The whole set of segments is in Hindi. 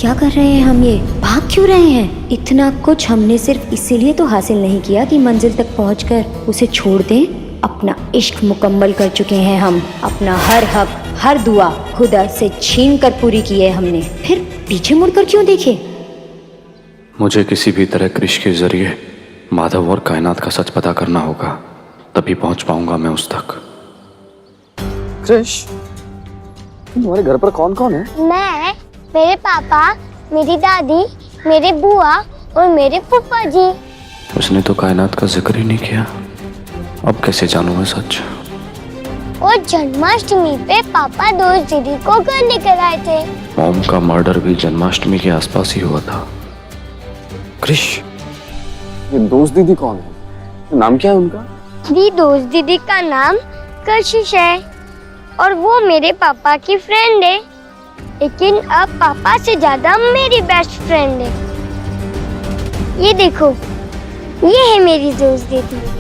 क्या कर रहे हैं हम? ये भाग क्यों रहे हैं? इतना कुछ हमने सिर्फ इसीलिए तो हासिल नहीं किया कि मंजिल तक पहुंचकर उसे छोड़ दें। अपना इश्क मुकम्मल कर चुके हैं हम। अपना हर हक, हर दुआ खुदा से छीन कर पूरी की है हमने। फिर पीछे मुड़कर क्यों देखे? मुझे किसी भी तरह कृष के जरिए माधव और कायनात का सच पता करना होगा, तभी पहुंच पाऊंगा मैं उस तक। कृष, तुम्हारे घर पर कौन कौन है? मैं, मेरे पापा, मेरी दादी, मेरे बुआ और मेरे फूफा जी। उसने तो कायनात का जिक्र ही नहीं किया। अब कैसे जानूं मैं सच? और जन्माष्टमी पे पापा दोस्त दीदी को घर लेकर आए थे। मॉम का मर्डर भी जन्माष्टमी के आसपास ही हुआ था। कृष, ये दोस्त दीदी कौन है? नाम क्या है उनका? मेरी दोस्त दीदी का नाम कशिश है और वो मेरे पापा की फ्रेंड है, लेकिन अब पापा से ज्यादा मेरी बेस्ट फ्रेंड है। ये देखो, ये है मेरी दोस्त दीदी।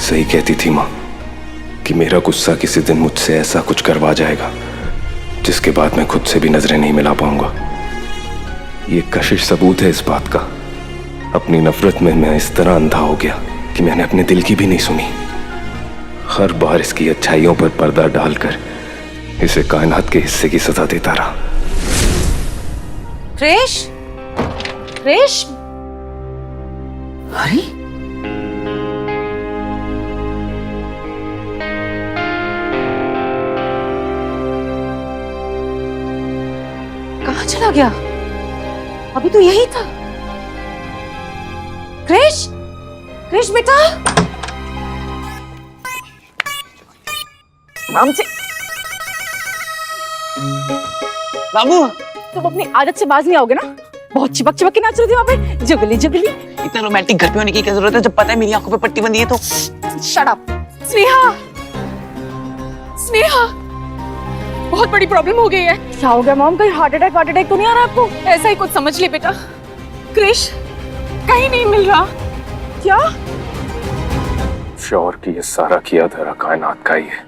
सही कहती थी माँ कि मेरा गुस्सा किसी दिन मुझसे ऐसा कुछ करवा जाएगा जिसके बाद मैं खुद से भी नजरें नहीं मिला पाऊंगा। ये कशिश सबूत है इस बात का। अपनी नफरत में मैं इस तरह अंधा हो गया कि मैंने अपने दिल की भी नहीं सुनी। हर बार इसकी अच्छाइयों पर पर्दा डालकर इसे कायनात के हिस्से की सजा देता रहा। कृष, कृष, अरे कहाँ चला गया? अभी तो यही था। कृष, कृष बेटा, नाम से बाबू, तुम अपनी आदत से बाज नहीं आओगे ना? बहुत चिपक चिपक के नाच रही थी वहां पे, जुगली जुगली। इतना रोमांटिक घर पे होने की क्या जरूरत है जब पता है मेरी आंखों पे पट्टी बंधी है तो? Shut up. स्नेहा, स्नेहा, बहुत बड़ी प्रॉब्लम हो गई है। क्या हो गया मॉम? कहीं हार्ट अटैक तो नहीं आ रहा आपको? ऐसा ही कुछ समझ ले बेटा। कृष कहीं नहीं मिल रहा। क्या? श्योर कि ये सारा किया धरा कायनात का ही है।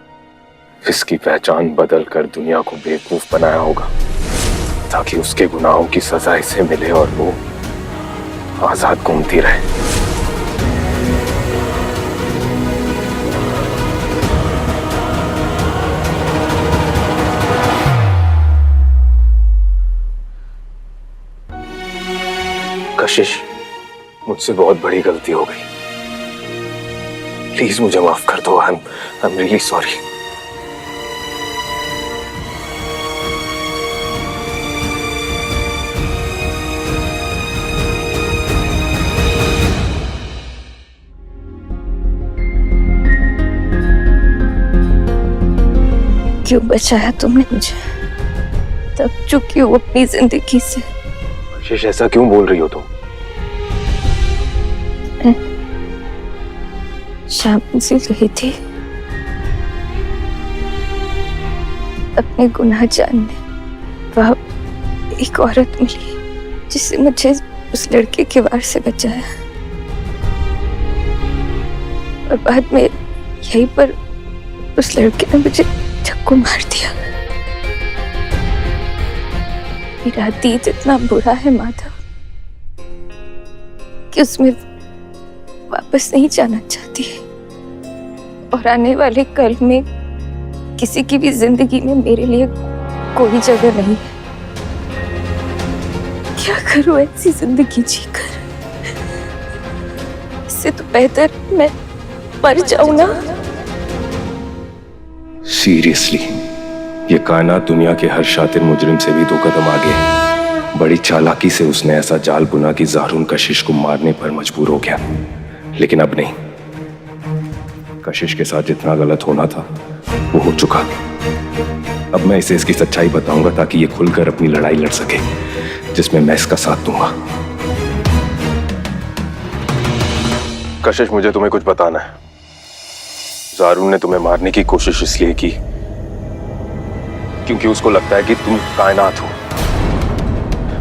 इसकी पहचान बदल कर दुनिया को बेवकूफ बनाया होगा ताकि उसके गुनाहों की सजा इसे मिले और वो आजाद घूमती रहे। कशिश, मुझसे बहुत बड़ी गलती हो गई। प्लीज मुझे माफ कर दो। I am really sorry. क्यों बचाया तुमने मुझे? तब चुकी हूँ अपनी जिंदगी से। कशिश, ऐसा क्यों बोल रही हो तुम? शाम से रही थी अपने गुनाह जानने। वह एक औरत मिली जिससे मुझे उस लड़के के वार से बचाया और बाद में यहीं पर उस लड़के ने मुझे चाकू मार दिया। मेरा अतीत इतना बुरा है माधव कि उसमें वापस नहीं जाना चाहती और आने वाले कल में किसी की भी जिंदगी में मेरे लिए कोई जगह नहीं है। क्या करूं ऐसी जिंदगी जीकर? इससे तो बेहतर मैं मर जाऊं ना। सीरियसली, ये कायनात दुनिया के हर शातिर मुजरिम से भी 2 कदम आगे है। बड़ी चालाकी से उसने ऐसा जाल बुना कि ज़ारून कशिश को मारने पर मजबूर हो गया, लेकिन अब नहीं। कशिश के साथ जितना गलत होना था वो हो चुका। अब मैं इसे इसकी सच्चाई बताऊंगा ताकि ये खुलकर अपनी लड़ाई लड़ सके, जिसमें मैं इसका साथ दूंगा। कशिश, मुझे तुम्हें कुछ बताना है। ज़ारून ने तुम्हें मारने की कोशिश इसलिए की क्योंकि उसको लगता है कि तुम कायनात हो,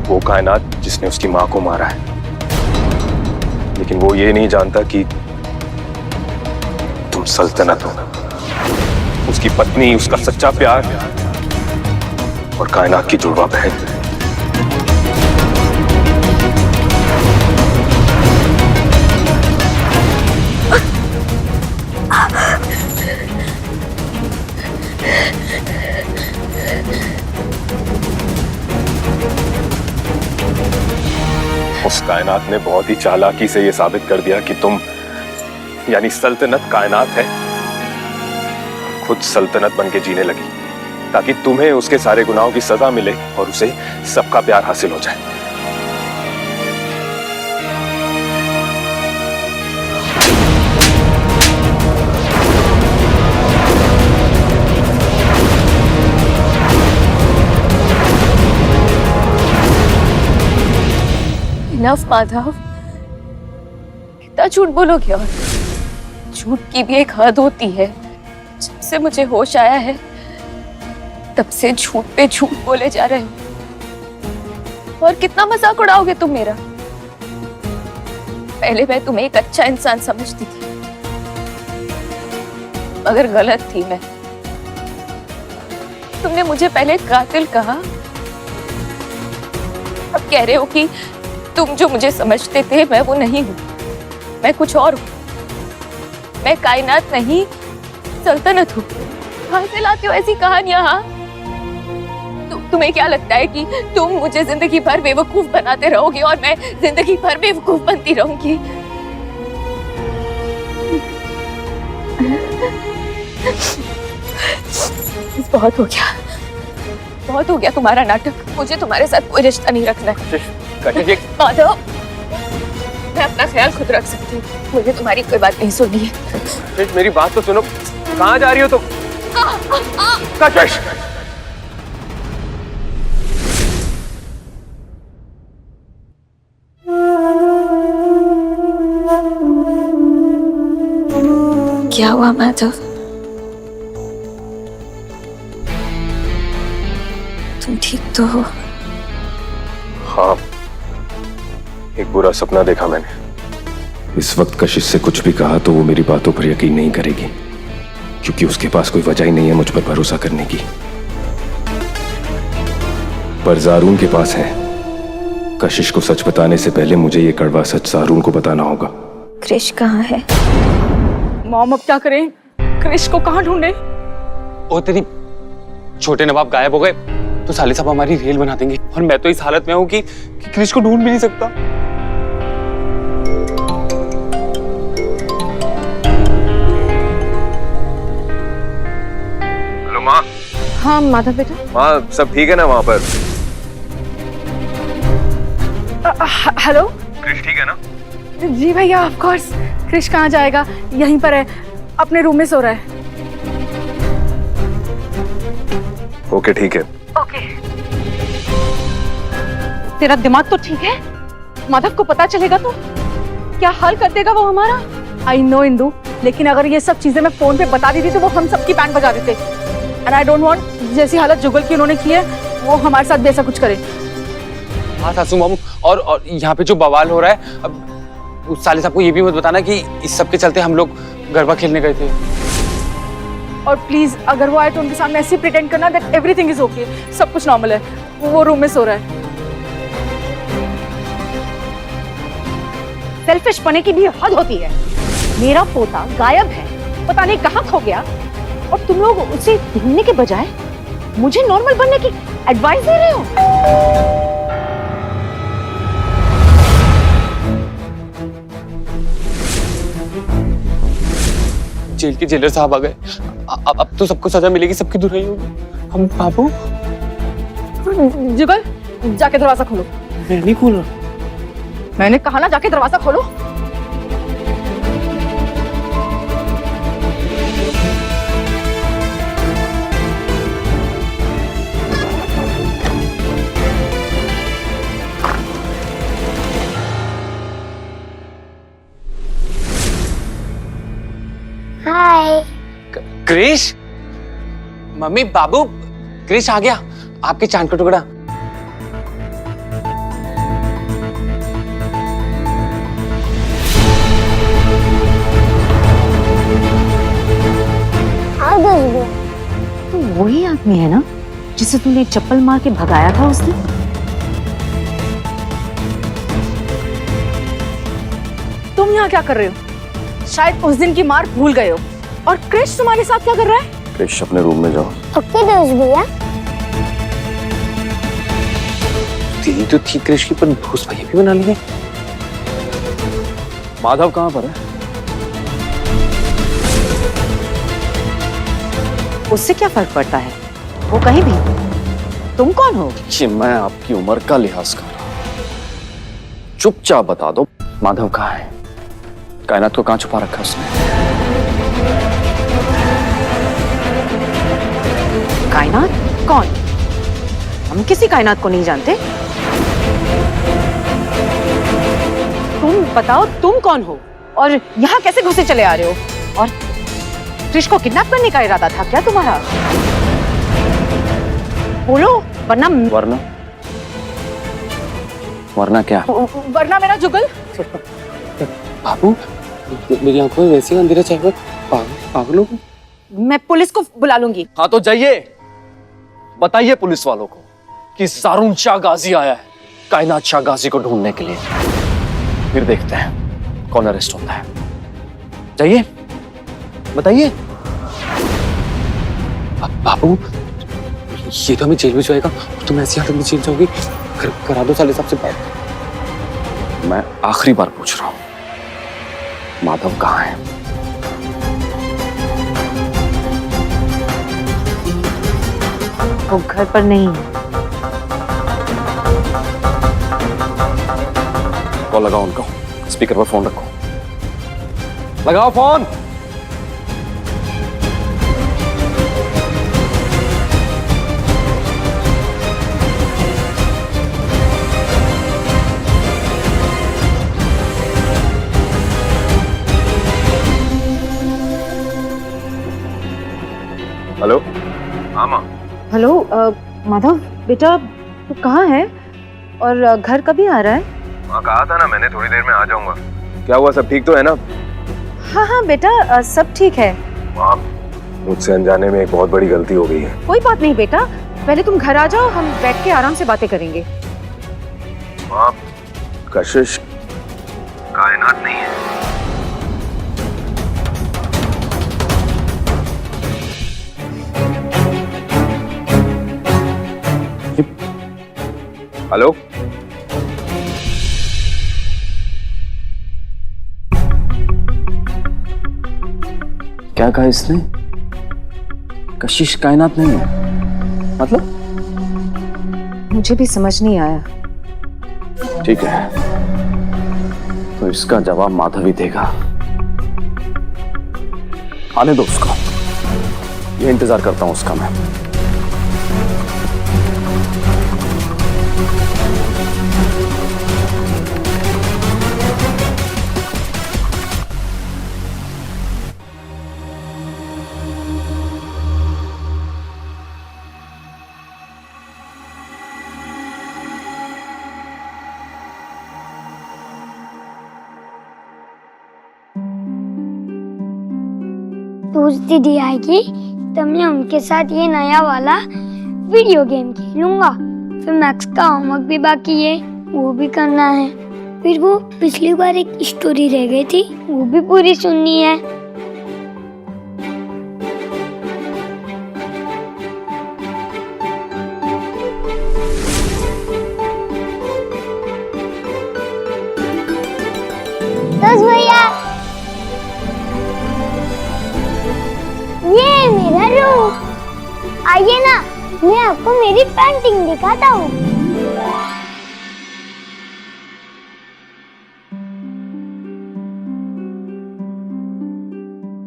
वो कायनात जिसने उसकी मां को मारा है। लेकिन वो ये नहीं जानता कि तुम सल्तनत हो, उसकी पत्नी, उसका सच्चा प्यार और कायनात की जुड़वा बहन। उस कायनात ने बहुत ही चालाकी से यह साबित कर दिया कि तुम यानी सल्तनत कायनात है, खुद सल्तनत बन के जीने लगी ताकि तुम्हें उसके सारे गुनाहों की सजा मिले और उसे सबका प्यार हासिल हो जाए। इनफ माधव, इतना झूठ बोलोगे? और झूठ की भी एक हद होती है। जब से मुझे होश आया है तब से झूठ पे झूठ बोले जा रहे हो। और कितना मजाक उड़ाओगे तुम मेरा? पहले मैं तुम्हें एक अच्छा इंसान समझती थी, मगर गलत थी मैं। तुमने मुझे पहले कातिल कहा, अब कह रहे हो कि तुम जो मुझे समझते थे मैं वो नहीं हूं, मैं कुछ और हूं। मैं कायनात नहीं, सल्तनत हूं। कहां से लाते हो ऐसी कहानियां? हाँ, तुम्हें क्या लगता है कि तुम मुझे जिंदगी भर बेवकूफ बनाते रहोगे और मैं जिंदगी भर बेवकूफ बनती रहूंगी? बहुत हो गया, बहुत हो गया तुम्हारा नाटक। मुझे तुम्हारे साथ कोई रिश्ता नहीं रखना है। माधव, मैं अपना ख्याल खुद रख सकती हूँ, मुझे तुम्हारी कोई बात नहीं सुननी है। मेरी बात तो सुनो, कहाँ जा रही हो तुम? कशिश! क्या हुआ माधव? तुम ठीक तो हो? हाँ, एक बुरा सपना देखा मैंने। इस वक्त कशिश से कुछ भी कहा तो वो मेरी बातों पर यकीन नहीं करेगी, क्योंकि उसके पास कोई वजह ही नहीं है मुझ पर भरोसा करने की। पर ज़ारून के पास है। कशिश को सच बताने से पहले मुझे ये कड़वा सच ज़ारून को बताना होगा। क्रिश कहाँ है? मॉम, अब क्या करें? क्रिश को कहाँ ढूंढे? ओ तेरी छोटे नवाब गायब हो गए तो साले साहब हमारी रेल बना देंगे, और मैं तो इस हालत में हूँ कि क्रिश को ढूंढ भी नहीं सकता। हेलो माँ। हाँ माधव बेटा। माँ, सब ठीक है ना वहाँ पर? हेलो। क्रिश ठीक है ना? जी भैया, ऑफ कोर्स। क्रिश कहाँ जाएगा, यहीं पर है, अपने रूम में सो रहा है। ओके, ठीक है। ओके। तेरा दिमाग तो ठीक है? माधव को पता चलेगा तो क्या हाल कर देगा वो हमारा? आई नो इंदु, लेकिन अगर ये सब चीजें मैं फोन पे बता देती तो वो हम सबकी बैंड बजा देते। एंड आई डोंट वांट जैसी हालत जुगल की उन्होंने की है वो हमारे साथ भी ऐसा कुछ करे। हाँ सासू मामू, और यहाँ पे जो बवाल हो रहा है, अब उस साले साहब को ये भी मत बताना कि इस सब के चलते हम लोग गरबा खेलने गए थे। और प्लीज अगर वो आए तो उनके सामने ऐसे प्रिटेंड करना दैट एवरीथिंग इज ओके, सब कुछ नॉर्मल है, वो रूम में सो रहा है। सेल्फिश पने की भी हद होती है। मेरा पोता गायब है, पता नहीं कहाँ खो गया, और तुम लोग उसे ढूंढने के बजाय मुझे नॉर्मल बनने की एडवाइस दे रहे हो। जेल के जेलर साहब आ गए, अब तो सबको सजा मिलेगी, सबकी धुलाई होगी। हम बाबू, जुगल जाके दरवाजा खोलो। मैं नहीं खोल रहा। मैंने कहा ना जाके दरवाजा खोलो। क्रिश, मम्मी बाबू, क्रिश आ गया, आपके चांद का टुकड़ा। तो वही आदमी है ना जिसे तूने चप्पल मार के भगाया था उस दिन? तुम यहाँ क्या कर रहे हो? शायद उस दिन की मार भूल गए हो। और क्रिश तुम्हारे साथ क्या कर रहा है? क्रिश अपने रूम में जाओ। ओके दोस्त भैया। दीदी तो थी क्रिश की, पर दोस्त भैया भी बना लिए। माधव कहाँ पर है? उससे क्या फर्क पड़ता है? वो कहीं भी। तुम कौन हो? कि मैं आपकी उम्र का लिहाज कर रहा हूं। चुपचाप बता दो, माधव कहाँ है? कायनात को कहाँ छुपा रखा उसने? कायनात? कौन? हम किसी कायनात को नहीं जानते। तुम बताओ, तुम कौन हो और यहाँ कैसे घुसे चले आ रहे हो? और क्रिश को किडनैप करने का इरादा था क्या तुम्हारा? बोलो, वरना वरना क्या? वरना मेरा जुगल। बाबू, मेरी आंखों में वैसे अंधेरा चाहिए, पागलों को। मैं पुलिस को बुला लूंगी। हाँ तो जाइए, बताइए पुलिस वालों को कि जारून शाह गाजी आया है कायनात शाह गाजी को ढूंढने के लिए। फिर देखते हैं कौन अरेस्ट होता है। जाइए, बताइए। बाबू, ये तो हमें जेल में जाएगा और तुम ऐसी हालत में जेल जाओगी। करा दो साले साहब से बात। मैं आखिरी बार पूछ रहा हूं, माधव कहाँ है? वो घर पर नहीं है। कॉल लगाओ उनको, स्पीकर पर फोन रखो। लगाओ फोन। हेलो। हाँ माँ। हेलो माधव बेटा, तू कहाँ है और घर कभी आ रहा है? माँ कहा था ना मैंने, थोड़ी देर में आ जाऊंगा। क्या हुआ, सब ठीक तो है ना? हाँ हाँ बेटा, सब ठीक है। माँ, मुझसे अनजाने में एक बहुत बड़ी गलती हो गई है। कोई बात नहीं बेटा, पहले तुम घर आ जाओ, हम बैठ के आराम से बातें करेंगे। माँ, कशिश कायनात नहीं है। हेलो। क्या कहा इसने? कशिश कायनात नहीं है? मतलब? मुझे भी समझ नहीं आया। ठीक है, तो इसका जवाब माधव ही देगा। आने दो उसको, ये इंतजार करता हूं उसका मैं। रोज दीदी आएगी तब मैं उनके साथ ये नया वाला वीडियो गेम खेलूंगा। फिर मैक्स का होमवर्क भी बाकी है, वो भी करना है। फिर वो पिछली बार एक स्टोरी रह गई थी, वो भी पूरी सुननी है। बस भैया, ये मेरा रूम। आइए ना, मैं आपको मेरी पेंटिंग दिखाता हूँ।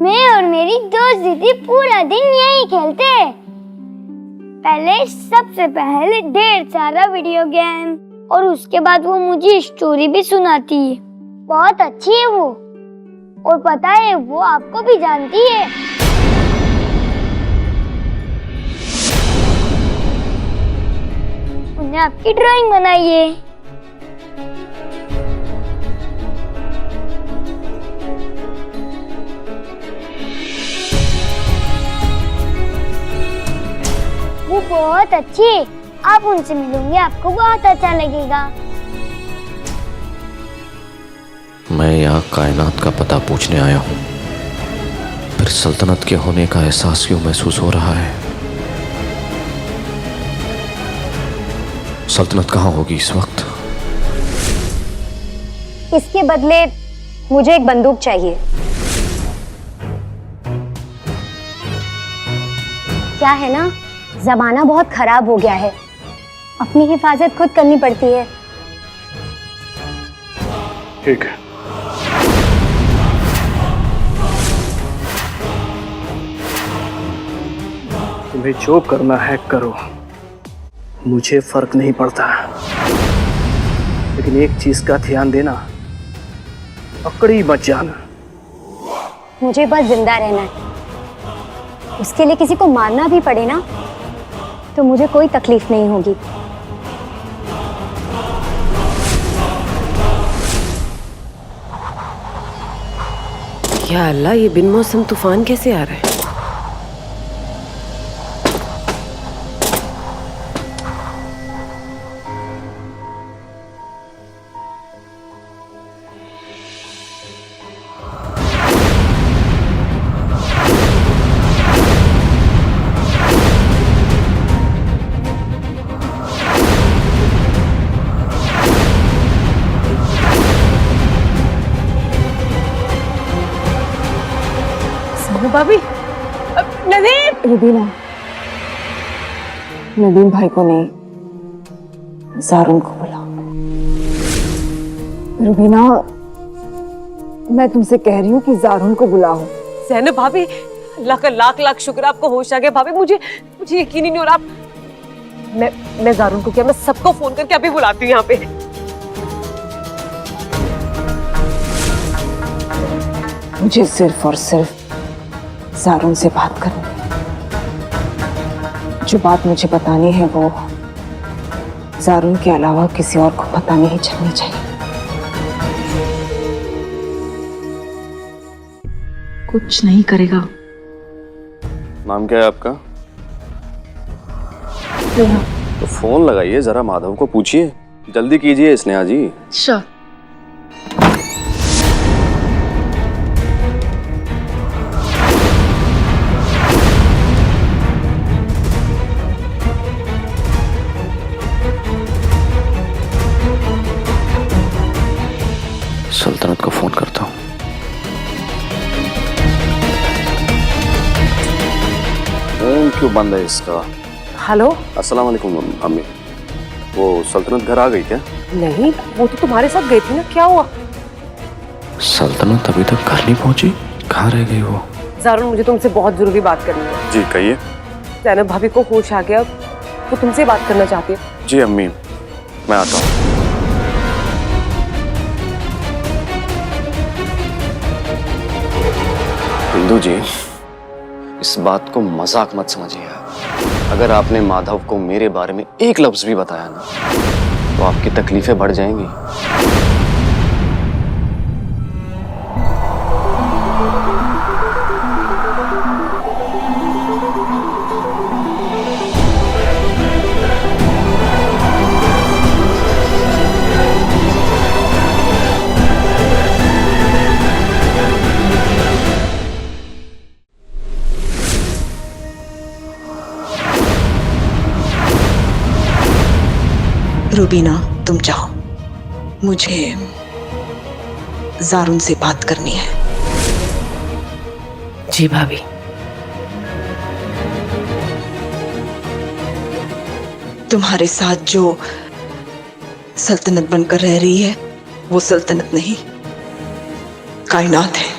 मैं और मेरी दोस्त दीदी पूरा दिन यही खेलते हैं। सबसे पहले ढेर सारा वीडियो गेम, और उसके बाद वो मुझे स्टोरी भी सुनाती है। बहुत अच्छी है वो, और पता है वो आपको भी जानती है। हमने आपकी ड्राइंग बनाई है। वो बहुत अच्छी है, आप उनसे मिलोगे आपको बहुत अच्छा लगेगा। मैं यहाँ कायनात का पता पूछने आया हूँ, फिर सल्तनत के होने का एहसास क्यों महसूस हो रहा है? सल्तनत कहाँ होगी इस वक्त? इसके बदले मुझे एक बंदूक चाहिए। क्या है ना, जमाना बहुत खराब हो गया है, अपनी हिफाजत खुद करनी पड़ती है। ठीक है। तुम्हें जो करना है करो, मुझे फर्क नहीं पड़ता, लेकिन एक चीज का ध्यान देना, अकड़ी मत जाना। मुझे बस जिंदा रहना है, उसके लिए किसी को मारना भी पड़े ना तो मुझे कोई तकलीफ नहीं होगी। या अल्लाह, ये बिन मौसम तूफान कैसे आ रहा है? भाभी, नदीम! रुबीना, नदीम भाई को नहीं, जारून को बुला। रुबीना, मैं तुमसे कह रही हूँ कि जारून को बुलाओ। ज़ैनब भाभी, अल्लाह का लाख लाख शुक्र, आपको होश आ गया भाभी। मुझे यकीन ही नहीं हो रहा। मैं जारून को क्या, मैं सबको फोन करके अभी बुलाती हूँ यहाँ पे। मुझे सिर्फ और सिर्फ जारून से बात करनी है। जो बात मुझे बतानी है वो जारून के अलावा किसी और को पता नहीं चलनी चाहिए। कुछ नहीं करेगा। नाम क्या है आपका? तो फोन लगाइए जरा, माधव को पूछिए, जल्दी कीजिए स्नेहा जी। श्योर। सल्तनत को फोन करता हूँ। फोन क्यों बंद है इसका? हेलो। अस्सलाम वालेकुम अम्मी, वो सल्तनत घर आ गई क्या? नहीं, वो तो तुम्हारे साथ गई थी ना, क्या हुआ? सल्तनत अभी तक घर नहीं पहुंची, कहाँ रह गई वो? जारून, मुझे तुमसे बहुत जरूरी बात करनी है। जी कहिए। ज़ैनब भाभी को होश आ गया, वो तुमसे बात करना चाहती है। जी अम्मी, मैं आता हूँ। हिंदू जी, इस बात को मजाक मत समझिए। अगर आपने माधव को मेरे बारे में एक लफ्ज भी बताया ना, तो आपकी तकलीफें बढ़ जाएंगी। रुबीना, तुम जाओ, मुझे जारून से बात करनी है। जी भाभी। तुम्हारे साथ जो सल्तनत बनकर रह रही है वो सल्तनत नहीं, कायनात है।